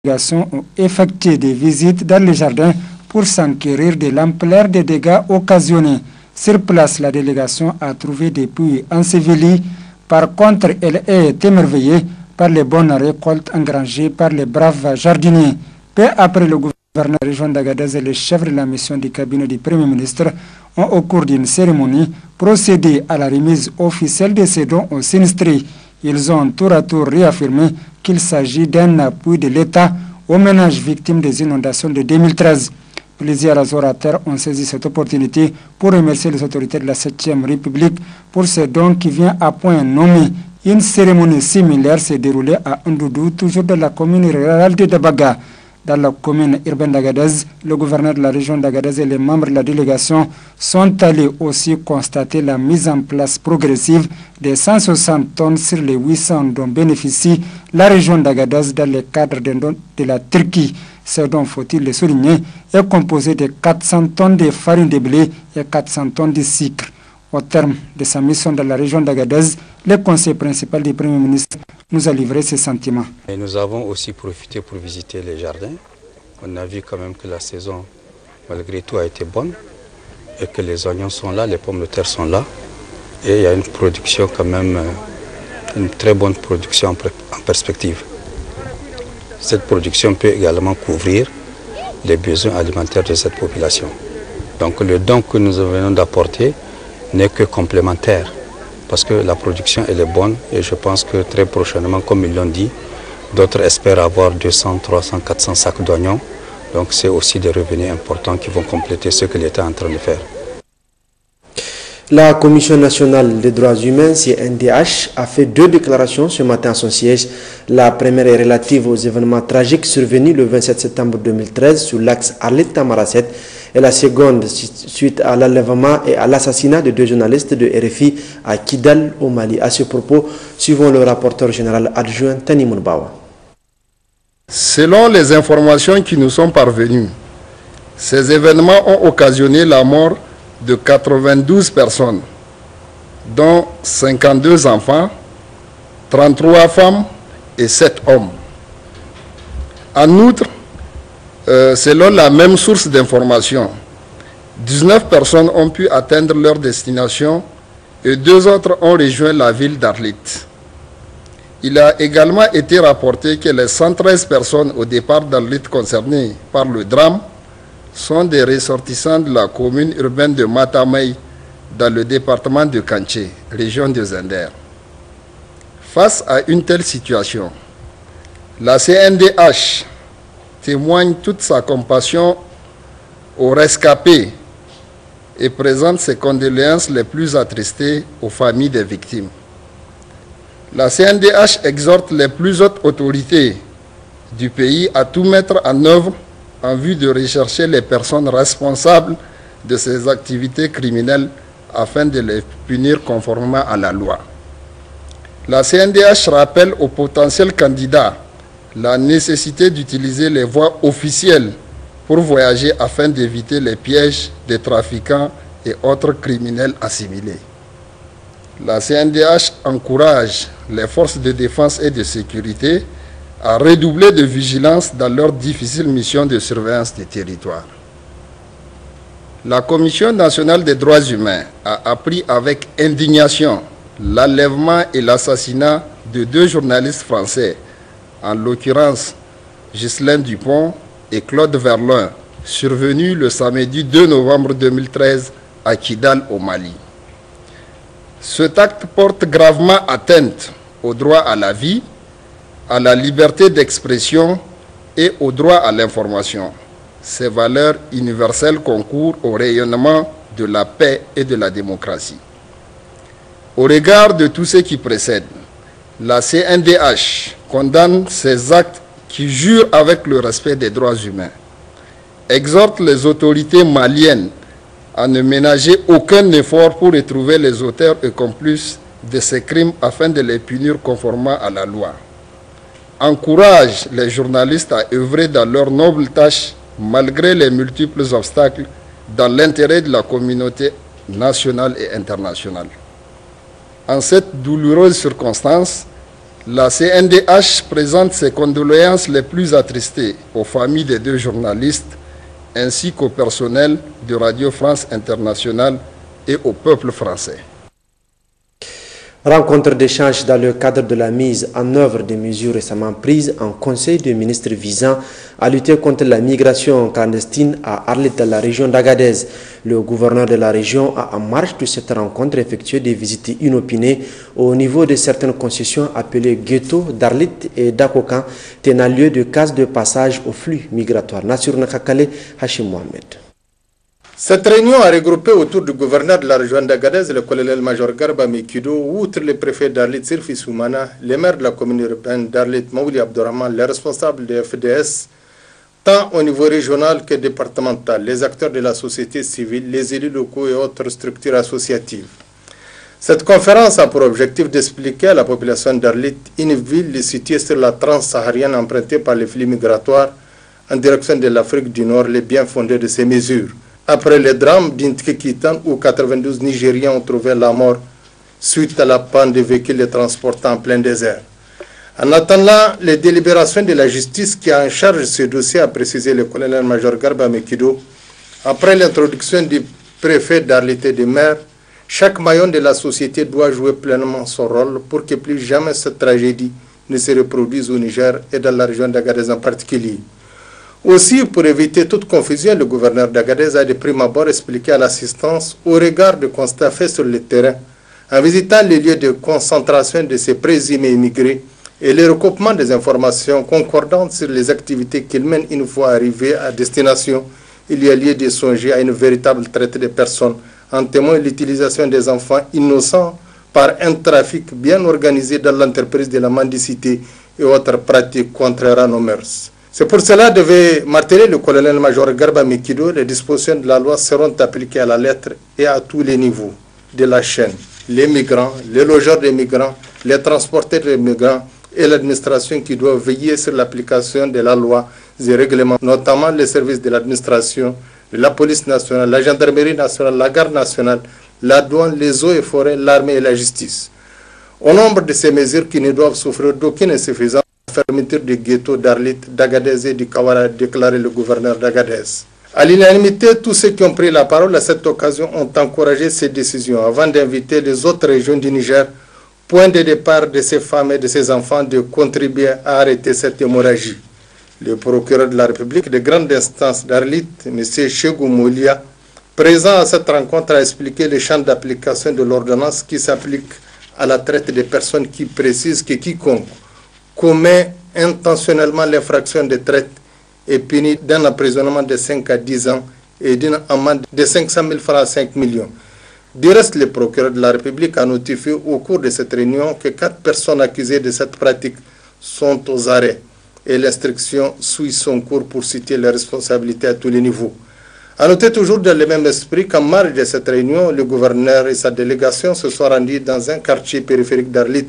délégations ont effectué des visites dans les jardins pour s'enquérir de l'ampleur des dégâts occasionnés. Sur place, la délégation a trouvé des puits ensevelis. Par contre, elle est émerveillée par les bonnes récoltes engrangées par les braves jardiniers. Peu après, le gouverneur de la région d'Agadez et le chef de la mission du cabinet du Premier ministre ont, au cours d'une cérémonie, procédé à la remise officielle de ces dons aux sinistrés. Ils ont tour à tour réaffirmé qu'il s'agit d'un appui de l'État aux ménages victimes des inondations de 2013. Plusieurs orateurs ont saisi cette opportunité pour remercier les autorités de la 7e République pour ce don qui vient à point nommé. Une cérémonie similaire s'est déroulée à Ndoudou, toujours dans la commune rurale de Dabaga. Dans la commune urbaine d'Agadez, le gouverneur de la région d'Agadez et les membres de la délégation sont allés aussi constater la mise en place progressive des 160 tonnes sur les 800 dont bénéficie la région d'Agadez dans le cadre d'un don de la Turquie. Ce don, faut-il le souligner, est composé de 400 tonnes de farine de blé et 400 tonnes de sucre. Au terme de sa mission dans la région d'Agadez, le conseil principal du Premier ministre nous a livré ses sentiments. Et nous avons aussi profité pour visiter les jardins. On a vu quand même que la saison, malgré tout, a été bonne et que les oignons sont là, les pommes de terre sont là. Et il y a une production quand même, une très bonne production en perspective. Cette production peut également couvrir les besoins alimentaires de cette population. Donc le don que nous venons d'apporter n'est que complémentaire parce que la production elle est bonne et je pense que très prochainement, comme ils l'ont dit, d'autres espèrent avoir 200, 300, 400 sacs d'oignons. Donc c'est aussi des revenus importants qui vont compléter ce que l'État est en train de faire. La Commission nationale des droits humains, CNDH, a fait 2 déclarations ce matin à son siège. La première est relative aux événements tragiques survenus le 27 septembre 2013 sur l'axe Arlit-Tamaracet et la seconde suite à l'enlèvement et à l'assassinat de 2 journalistes de RFI à Kidal au Mali. À ce propos, suivons le rapporteur général adjoint Tani Mounbawa. Selon les informations qui nous sont parvenues, ces événements ont occasionné la mort de 92 personnes, dont 52 enfants, 33 femmes et 7 hommes. En outre, selon la même source d'information, 19 personnes ont pu atteindre leur destination et 2 autres ont rejoint la ville d'Arlit. Il a également été rapporté que les 113 personnes au départ d'Arlit concernées par le drame sont des ressortissants de la commune urbaine de Matamei dans le département de Kanché, région de Zender. Face à une telle situation, la CNDH témoigne toute sa compassion aux rescapés et présente ses condoléances les plus attristées aux familles des victimes. La CNDH exhorte les plus hautes autorités du pays à tout mettre en œuvre en vue de rechercher les personnes responsables de ces activités criminelles afin de les punir conformément à la loi. La CNDH rappelle aux potentiels candidats la nécessité d'utiliser les voies officielles pour voyager afin d'éviter les pièges des trafiquants et autres criminels assimilés. La CNDH encourage les forces de défense et de sécurité à redoubler de vigilance dans leur difficile mission de surveillance des territoires. La Commission nationale des droits humains a appris avec indignation l'enlèvement et l'assassinat de 2 journalistes français, en l'occurrence Ghislain Dupont et Claude Verlin, survenus le samedi 2 novembre 2013 à Kidal au Mali. Cet acte porte gravement atteinte au droit à la vie, à la liberté d'expression et au droit à l'information. Ces valeurs universelles concourent au rayonnement de la paix et de la démocratie. Au regard de tout ce qui précède, la CNDH condamne ces actes qui jurent avec le respect des droits humains, exhorte les autorités maliennes à ne ménager aucun effort pour retrouver les auteurs et complices de ces crimes afin de les punir conformément à la loi. Encourage les journalistes à œuvrer dans leur noble tâche malgré les multiples obstacles dans l'intérêt de la communauté nationale et internationale. En cette douloureuse circonstance, La CNDH présente ses condoléances les plus attristées aux familles des deux journalistes ainsi qu'au personnel de Radio France Internationale et au peuple français. Rencontre d'échange dans le cadre de la mise en œuvre des mesures récemment prises en Conseil des ministres visant à lutter contre la migration clandestine à Arlit dans la région d'Agadez. Le gouverneur de la région a, en marge de cette rencontre, effectué des visites inopinées au niveau de certaines concessions appelées ghettos d'Arlit et d'Akokan, tenant lieu de cases de passage au flux migratoire. Nassir Nakakale, Hachim Mohamed. Cette réunion a regroupé autour du gouverneur de la région d'Agadez, le colonel-major Garba Mekido, outre le préfet d'Arlit Sirfi Soumana, les maires de la commune urbaine d'Arlit Maouli Abdourahman, les responsables des FDS, tant au niveau régional que départemental, les acteurs de la société civile, les élus locaux et autres structures associatives. Cette conférence a pour objectif d'expliquer à la population d'Arlit, une ville située sur la transsaharienne empruntée par les flux migratoires en direction de l'Afrique du Nord, les bien fondés de ces mesures. Après le drame d'Intkekitan où 92 Nigériens ont trouvé la mort suite à la panne des véhicules les transportant en plein désert. En attendant les délibérations de la justice qui a en charge ce dossier, a précisé le colonel-major Garba Mekido, après l'introduction du préfet d'Arlit et des maires, chaque maillon de la société doit jouer pleinement son rôle pour que plus jamais cette tragédie ne se reproduise au Niger et dans la région d'Agadez en particulier. Aussi, pour éviter toute confusion, le gouverneur d'Agadez a de prime abord expliqué à l'assistance au regard de constats faits sur le terrain, en visitant les lieux de concentration de ces présumés immigrés et le recoupement des informations concordantes sur les activités qu'ils mènent une fois arrivés à destination. Il y a lieu de songer à une véritable traite des personnes, en témoin l'utilisation des enfants innocents par un trafic bien organisé dans l'entreprise de la mendicité et autres pratiques contraires à nos mœurs. C'est pour cela, devait marteler le colonel-major Garba Mekido, les dispositions de la loi seront appliquées à la lettre et à tous les niveaux de la chaîne. Les migrants, les logeurs des migrants, les transporteurs des migrants et l'administration qui doit veiller sur l'application de la loi et règlements, notamment les services de l'administration, la police nationale, la gendarmerie nationale, la garde nationale, la douane, les eaux et forêts, l'armée et la justice. Au nombre de ces mesures qui ne doivent souffrir d'aucune insuffisance, fermeture du ghetto d'Arlit, d'Agadez et du Kawara, a déclaré le gouverneur d'Agadez. À l'unanimité, tous ceux qui ont pris la parole à cette occasion ont encouragé ces décisions avant d'inviter les autres régions du Niger, point de départ de ces femmes et de ces enfants, de contribuer à arrêter cette hémorragie. Le procureur de la République de grande instance d'Arlit, M. Chegou Moulia, présent à cette rencontre, a expliqué le champ d'application de l'ordonnance qui s'applique à la traite des personnes qui précise que quiconque commet intentionnellement l'infraction de traite est puni d'un emprisonnement de 5 à 10 ans et d'une amende de 500 000 francs à 5 millions. Du reste, le procureur de la République a notifié au cours de cette réunion que 4 personnes accusées de cette pratique sont aux arrêts et l'instruction suit son cours pour citer les responsabilités à tous les niveaux. A noter toujours dans le même esprit qu'en marge de cette réunion, le gouverneur et sa délégation se sont rendus dans un quartier périphérique d'Arlit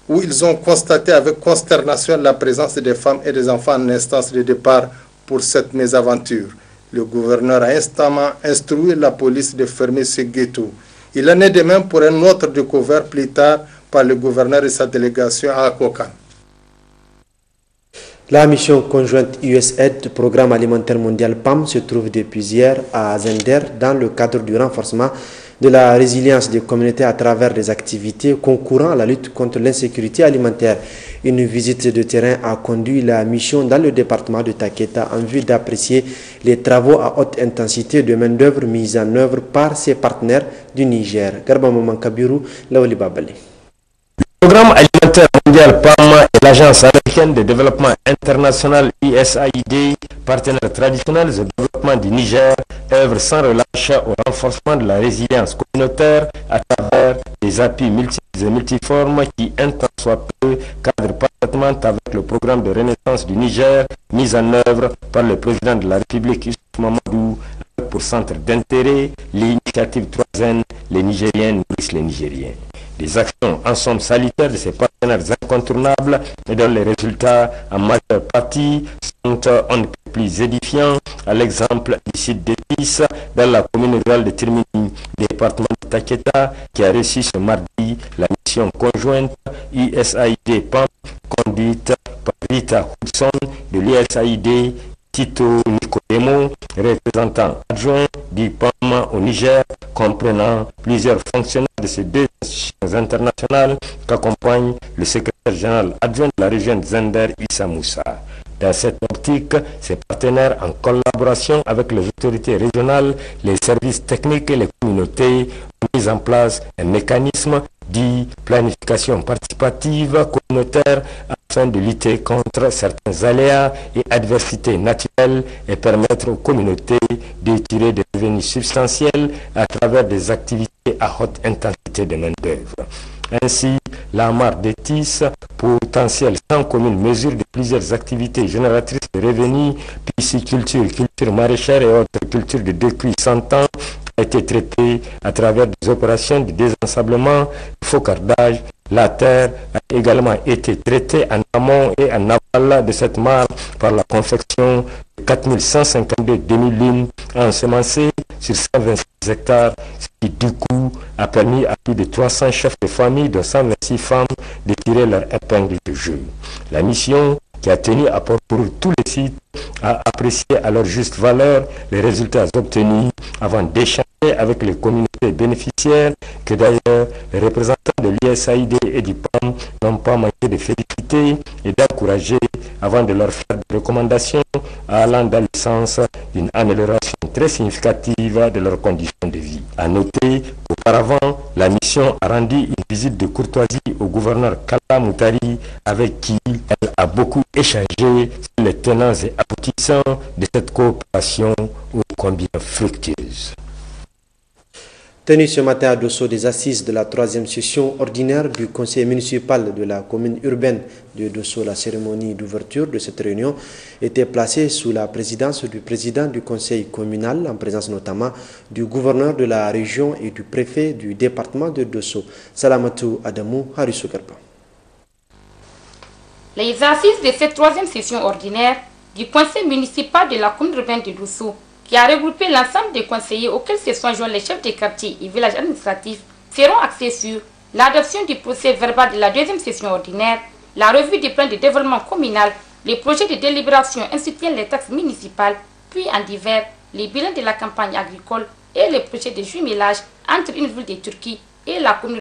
où ils ont constaté avec consternation la présence des femmes et des enfants en instance de départ pour cette mésaventure. Le gouverneur a instamment instruit la police de fermer ce ghetto. Il en est de même pour un autre découvert plus tard par le gouverneur et sa délégation à Akokan. La mission conjointe USAID, Programme alimentaire mondial PAM, se trouve depuis hier à Zender dans le cadre du renforcement de la résilience des communautés à travers des activités concourant à la lutte contre l'insécurité alimentaire. Une visite de terrain a conduit la mission dans le département de Taketa en vue d'apprécier les travaux à haute intensité de main-d'œuvre mis en œuvre par ses partenaires du Niger. Garba Maman Kabiru, Laoli Babali. Le Programme alimentaire mondial PAM et l'Agence américaine de développement international USAID, partenaires traditionnels au développement du Niger, œuvrent sans relâche au renforcement de la résilience communautaire à travers des appuis multiples et multiformes qui, un temps soit peu, cadrent parfaitement avec le programme de renaissance du Niger mis en œuvre par le président de la République, Youssouf Mamadou, pour centre d'intérêt, l'initiative 3N, les Nigériens nourrissent les Nigériens. Des actions en somme salutaires de ces partenaires incontournables et dont les résultats en majeure partie sont on ne peut plus édifiants à l'exemple du site d'Etis dans la commune rurale de Tirmini, département de Taketa, qui a reçu ce mardi la mission conjointe USAID-PAM conduite par Rita Hudson de l'USAID, Tito Nicodemo, représentant adjoint du PAM au Niger, comprenant plusieurs fonctionnaires de ces deux institutions internationales qu'accompagne le secrétaire général adjoint de la région de Zender, Issa Moussa. Dans cette optique, ces partenaires, en collaboration avec les autorités régionales, les services techniques et les communautés, ont mis en place un mécanisme dit planification participative communautaire afin de lutter contre certains aléas et adversités naturelles et permettre aux communautés de tirer des revenus substantiels à travers des activités à haute intensité de main-d'œuvre. Ainsi, la mare d'Etis, potentiel sans commune mesure de plusieurs activités génératrices de revenus, pisciculture, culture maraîchère et autres cultures de 2 cuits 100 ans, a été traitée à travers des opérations de désensablement, de faucardage. La terre a également été traitée en amont et en aval de cette mare par la confection de 4152 demi-lunes ensemencées sur 126 hectares, ce qui du coup a permis à plus de 300 chefs de famille de 126 femmes de tirer leur épingle de jeu. La mission, qui a tenu à parcourir tous les sites, a apprécié à leur juste valeur les résultats obtenus avant d'échanger avec les communautés bénéficiaires, que d'ailleurs les représentants de l'USAID et du PAM n'ont pas manqué de féliciter et d'encourager avant de leur faire des recommandations allant dans le sens d'une amélioration très significative de leurs conditions de vie. À noter qu'auparavant, la mission a rendu une visite de courtoisie au gouverneur Kala Moutari, avec qui elle a beaucoup échangé sur les tenants et aboutissants de cette coopération ô combien fructueuse. Tenu ce matin à Dosso des assises de la 3e session ordinaire du conseil municipal de la commune urbaine de Dosso, la cérémonie d'ouverture de cette réunion était placée sous la présidence du président du conseil communal, en présence notamment du gouverneur de la région et du préfet du département de Dosso. Salamatou Adamou Harisugarba. Les assises de cette 3e session ordinaire du conseil municipal de la commune urbaine de Dosso, qui a regroupé l'ensemble des conseillers auxquels se sont joints les chefs de quartier et villages administratifs, seront axés sur l'adoption du procès verbal de la 2e session ordinaire, la revue des plans de développement communal, les projets de délibération instituant les taxes municipales, puis en divers, les bilans de la campagne agricole et les projets de jumelage entre une ville de Turquie et la commune